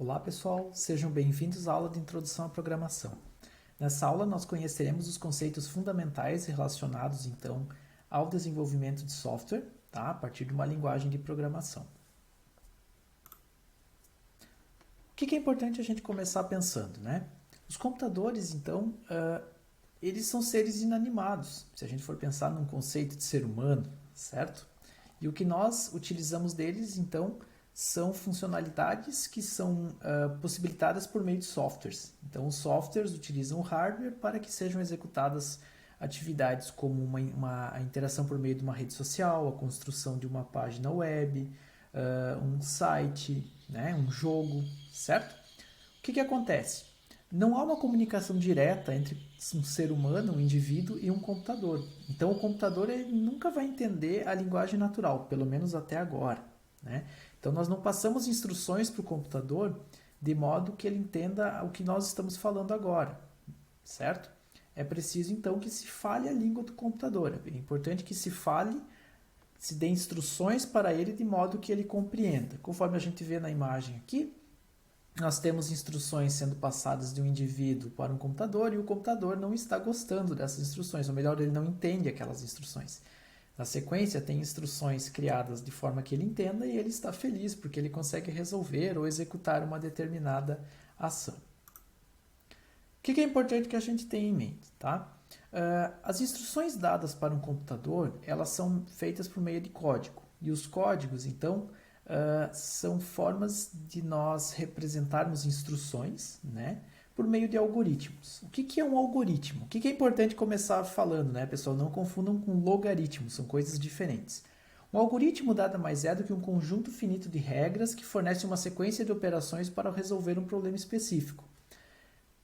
Olá pessoal, sejam bem-vindos à aula de Introdução à Programação. Nessa aula nós conheceremos os conceitos fundamentais relacionados então ao desenvolvimento de software, tá? A partir de uma linguagem de programação. O que é importante a gente começar pensando, né? Os computadores então, eles são seres inanimados, se a gente for pensar num conceito de ser humano, certo? E o que nós utilizamos deles então são funcionalidades que são possibilitadas por meio de softwares. Então, os softwares utilizam o hardware para que sejam executadas atividades como a interação por meio de uma rede social, a construção de uma página web, um site, né, um jogo, certo? O que acontece? Não há uma comunicação direta entre um ser humano, um indivíduo e um computador. Então, o computador ele nunca vai entender a linguagem natural, pelo menos até agora, né? Então, nós não passamos instruções para o computador de modo que ele entenda o que nós estamos falando agora, certo? É preciso, então, que se fale a língua do computador. É importante que se dê instruções para ele de modo que ele compreenda. Conforme a gente vê na imagem aqui, nós temos instruções sendo passadas de um indivíduo para um computador e o computador não está gostando dessas instruções, ou melhor, ele não entende aquelas instruções. Na sequência, tem instruções criadas de forma que ele entenda e ele está feliz porque ele consegue resolver ou executar uma determinada ação. O que é importante que a gente tenha em mente, tá? As instruções dadas para um computador, elas são feitas por meio de código. E os códigos, então, são formas de nós representarmos instruções, né? Por meio de algoritmos. O que é um algoritmo? O que é importante começar falando, né, pessoal? Não confundam com logaritmo, são coisas diferentes. Um algoritmo nada mais é do que um conjunto finito de regras que fornece uma sequência de operações para resolver um problema específico.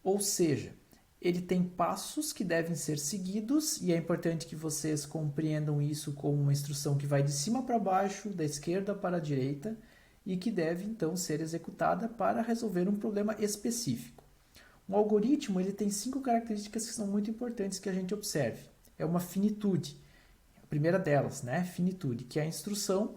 Ou seja, ele tem passos que devem ser seguidos e é importante que vocês compreendam isso como uma instrução que vai de cima para baixo, da esquerda para a direita e que deve então ser executada para resolver um problema específico. Um algoritmo ele tem 5 características que são muito importantes que a gente observe. É uma finitude. A primeira delas, né? Finitude, que a instrução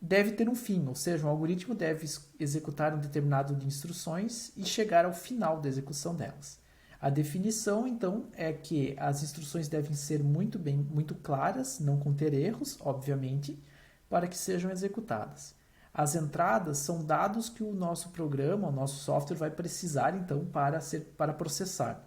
deve ter um fim, ou seja, um algoritmo deve executar um determinado de instruções e chegar ao final da execução delas. A definição, então, é que as instruções devem ser muito claras, não conter erros, obviamente, para que sejam executadas. As entradas são dados que o nosso programa, o nosso software vai precisar então para processar.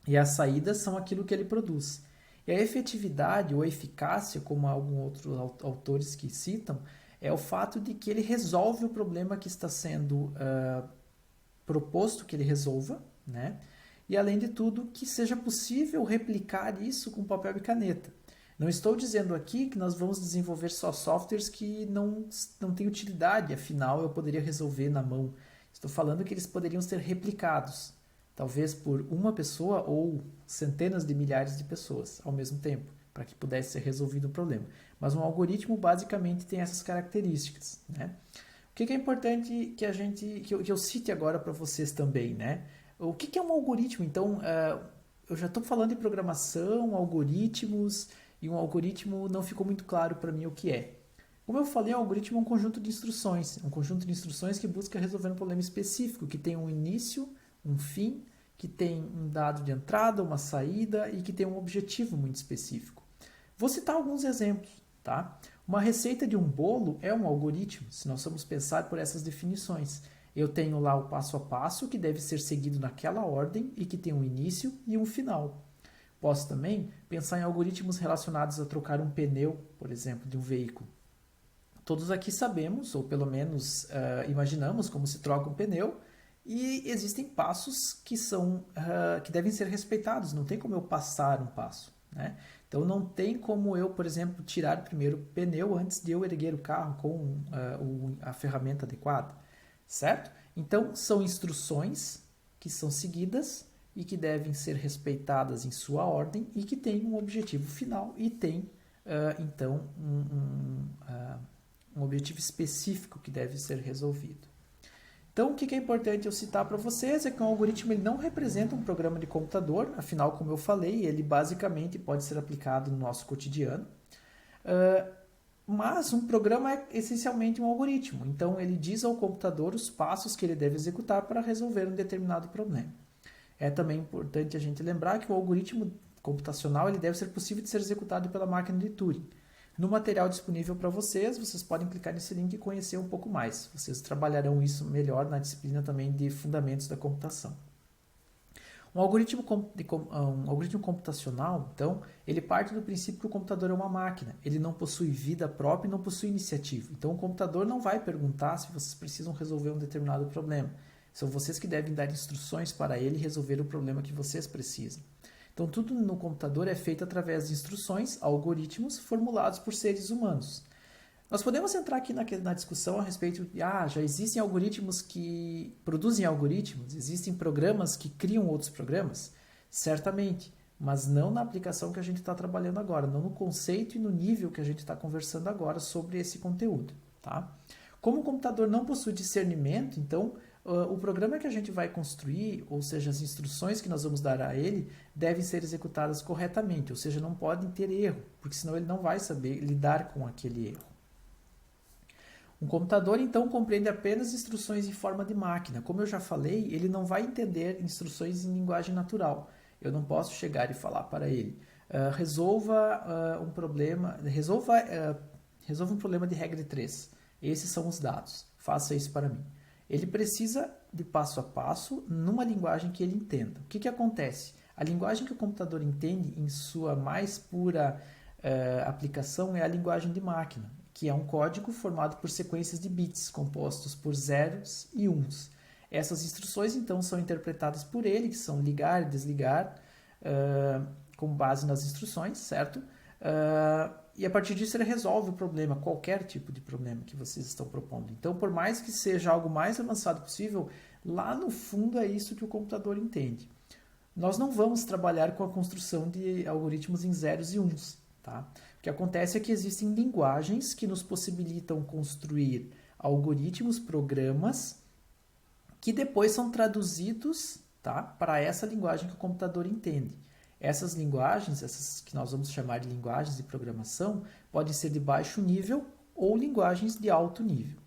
E as saídas são aquilo que ele produz. E a efetividade ou eficácia, como alguns outros autores que citam, é o fato de que ele resolve o problema que está sendo proposto que ele resolva, né? E além de tudo, que seja possível replicar isso com papel e caneta. Não estou dizendo aqui que nós vamos desenvolver só softwares que não têm utilidade, afinal eu poderia resolver na mão. Estou falando que eles poderiam ser replicados, talvez por uma pessoa ou centenas de milhares de pessoas ao mesmo tempo, para que pudesse ser resolvido o problema. Mas um algoritmo basicamente tem essas características, né? O que é importante que eu cite agora para vocês também, né? O que é um algoritmo? Então, eu já estou falando de programação, algoritmos, e um algoritmo não ficou muito claro para mim o que é. Como eu falei, um algoritmo é um conjunto de instruções. É um conjunto de instruções que busca resolver um problema específico, que tem um início, um fim, que tem um dado de entrada, uma saída e que tem um objetivo muito específico. Vou citar alguns exemplos, tá? Uma receita de um bolo é um algoritmo, se nós formos pensar por essas definições. Eu tenho lá o passo a passo que deve ser seguido naquela ordem e que tem um início e um final. Posso também pensar em algoritmos relacionados a trocar um pneu, por exemplo, de um veículo. Todos aqui sabemos, ou pelo menos imaginamos como se troca um pneu, e existem passos que devem ser respeitados, não tem como eu passar um passo, né? Então não tem como eu, por exemplo, tirar primeiro o pneu antes de eu erguer o carro com a ferramenta adequada, certo? Então são instruções que são seguidas e que devem ser respeitadas em sua ordem e que têm um objetivo final e tem, então, um objetivo específico que deve ser resolvido. Então, o que é importante eu citar para vocês é que um algoritmo ele não representa um programa de computador, afinal, como eu falei, ele basicamente pode ser aplicado no nosso cotidiano. Mas um programa é essencialmente um algoritmo, então ele diz ao computador os passos que ele deve executar para resolver um determinado problema. É também importante a gente lembrar que o algoritmo computacional ele deve ser possível de ser executado pela máquina de Turing. No material disponível para vocês, vocês podem clicar nesse link e conhecer um pouco mais. Vocês trabalharão isso melhor na disciplina também de Fundamentos da Computação. Um algoritmo computacional, então, ele parte do princípio que o computador é uma máquina. Ele não possui vida própria e não possui iniciativa. Então, o computador não vai perguntar se vocês precisam resolver um determinado problema. São vocês que devem dar instruções para ele resolver o problema que vocês precisam. Então, tudo no computador é feito através de instruções, algoritmos formulados por seres humanos. Nós podemos entrar aqui na discussão a respeito de, já existem algoritmos que produzem algoritmos, existem programas que criam outros programas? Certamente, mas não na aplicação que a gente está trabalhando agora, não no conceito e no nível que a gente está conversando agora sobre esse conteúdo. Tá? Como o computador não possui discernimento, então o programa que a gente vai construir, ou seja, as instruções que nós vamos dar a ele, devem ser executadas corretamente, ou seja, não podem ter erro, porque senão ele não vai saber lidar com aquele erro. Um computador, então, compreende apenas instruções em forma de máquina. Como eu já falei, ele não vai entender instruções em linguagem natural. Eu não posso chegar e falar para ele, resolva um problema um problema de regra de 3. Esses são os dados. Faça isso para mim. Ele precisa de passo a passo numa linguagem que ele entenda. O que acontece? A linguagem que o computador entende em sua mais pura aplicação é a linguagem de máquina, que é um código formado por sequências de bits compostos por zeros e uns. Essas instruções, então, são interpretadas por ele, que são ligar e desligar, com base nas instruções, certo? E a partir disso ele resolve o problema, qualquer tipo de problema que vocês estão propondo. Então, por mais que seja algo mais avançado possível, lá no fundo é isso que o computador entende. Nós não vamos trabalhar com a construção de algoritmos em zeros e uns, tá? O que acontece é que existem linguagens que nos possibilitam construir algoritmos, programas, que depois são traduzidos, tá, para essa linguagem que o computador entende. Essas linguagens, essas que nós vamos chamar de linguagens de programação, podem ser de baixo nível ou linguagens de alto nível.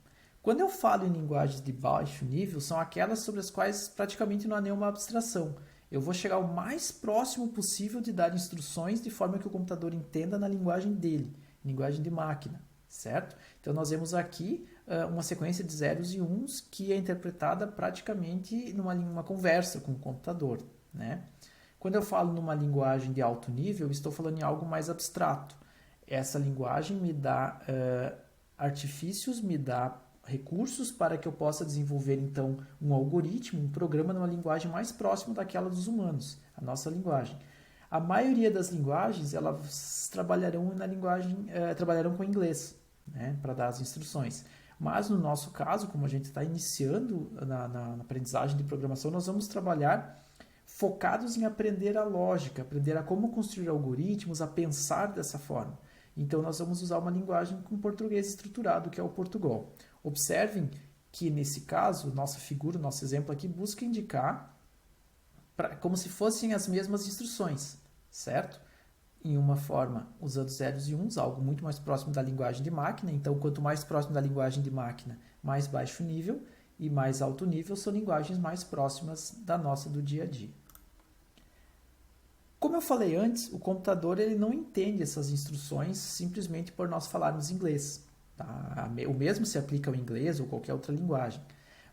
Quando eu falo em linguagens de baixo nível, são aquelas sobre as quais praticamente não há nenhuma abstração. Eu vou chegar o mais próximo possível de dar instruções de forma que o computador entenda na linguagem dele, linguagem de máquina, certo? Então nós vemos aqui uma sequência de zeros e uns que é interpretada praticamente numa conversa com o computador, né? Quando eu falo numa linguagem de alto nível, eu estou falando em algo mais abstrato. Essa linguagem me dá artifícios, me dá recursos para que eu possa desenvolver, então, um algoritmo, um programa numa linguagem mais próxima daquela dos humanos, a nossa linguagem. A maioria das linguagens, elas trabalharão trabalharão com inglês, né, para dar as instruções. Mas no nosso caso, como a gente está iniciando na aprendizagem de programação, nós vamos trabalhar focados em aprender a lógica, aprender a como construir algoritmos, a pensar dessa forma. Então, nós vamos usar uma linguagem com português estruturado, que é o Portugal. Observem que, nesse caso, nossa figura, nosso exemplo aqui, busca indicar como se fossem as mesmas instruções, certo? Em uma forma, usando zeros e uns, algo muito mais próximo da linguagem de máquina. Então, quanto mais próximo da linguagem de máquina, mais baixo nível, e mais alto nível são linguagens mais próximas da nossa do dia a dia. Como eu falei antes, o computador ele não entende essas instruções simplesmente por nós falarmos inglês. Tá? O mesmo se aplica ao inglês ou qualquer outra linguagem.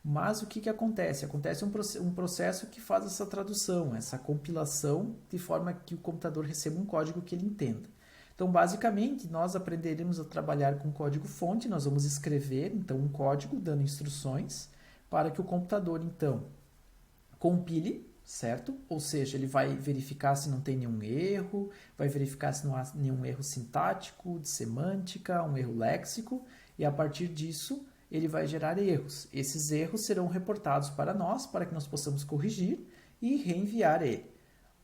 Mas o que acontece? Acontece um processo que faz essa tradução, essa compilação, de forma que o computador receba um código que ele entenda. Então, basicamente, nós aprenderemos a trabalhar com código-fonte, nós vamos escrever, então, um código dando instruções para que o computador, então, compile, certo? Ou seja, ele vai verificar se não tem nenhum erro, vai verificar se não há nenhum erro sintático, de semântica, um erro léxico, e a partir disso ele vai gerar erros. Esses erros serão reportados para nós, para que nós possamos corrigir e reenviar ele.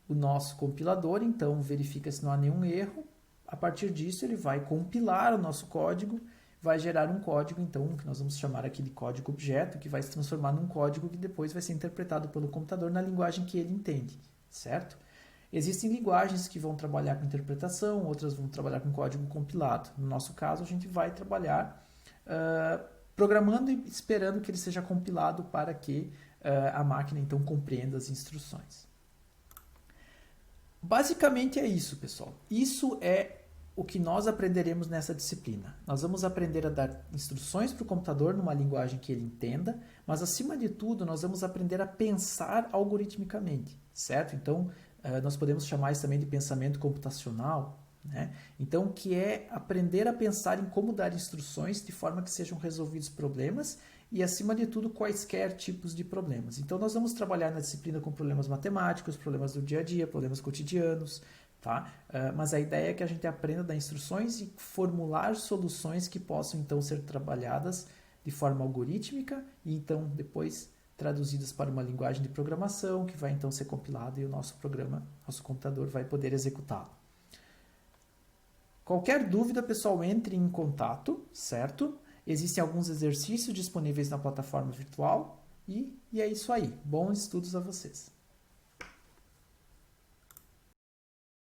O nosso compilador, então, verifica se não há nenhum erro, a partir disso ele vai compilar o nosso código, vai gerar um código, então, que nós vamos chamar aqui de código objeto, que vai se transformar num código que depois vai ser interpretado pelo computador na linguagem que ele entende, certo? Existem linguagens que vão trabalhar com interpretação, outras vão trabalhar com código compilado. No nosso caso, a gente vai trabalhar programando e esperando que ele seja compilado para que a máquina então compreenda as instruções. Basicamente é isso, pessoal. Isso é o que nós aprenderemos nessa disciplina. Nós vamos aprender a dar instruções para o computador numa linguagem que ele entenda, mas acima de tudo nós vamos aprender a pensar algoritmicamente, certo? Então nós podemos chamar isso também de pensamento computacional, né? Então, que é aprender a pensar em como dar instruções de forma que sejam resolvidos problemas e, acima de tudo, quaisquer tipos de problemas. Então, nós vamos trabalhar na disciplina com problemas matemáticos, problemas do dia a dia, problemas cotidianos, tá? Mas a ideia é que a gente aprenda a dar instruções e formular soluções que possam, então, ser trabalhadas de forma algorítmica e, então, depois traduzidas para uma linguagem de programação que vai, então, ser compilada e o nosso programa, nosso computador vai poder executá-lo. Qualquer dúvida, pessoal, entre em contato, certo? Existem alguns exercícios disponíveis na plataforma virtual e é isso aí. Bons estudos a vocês!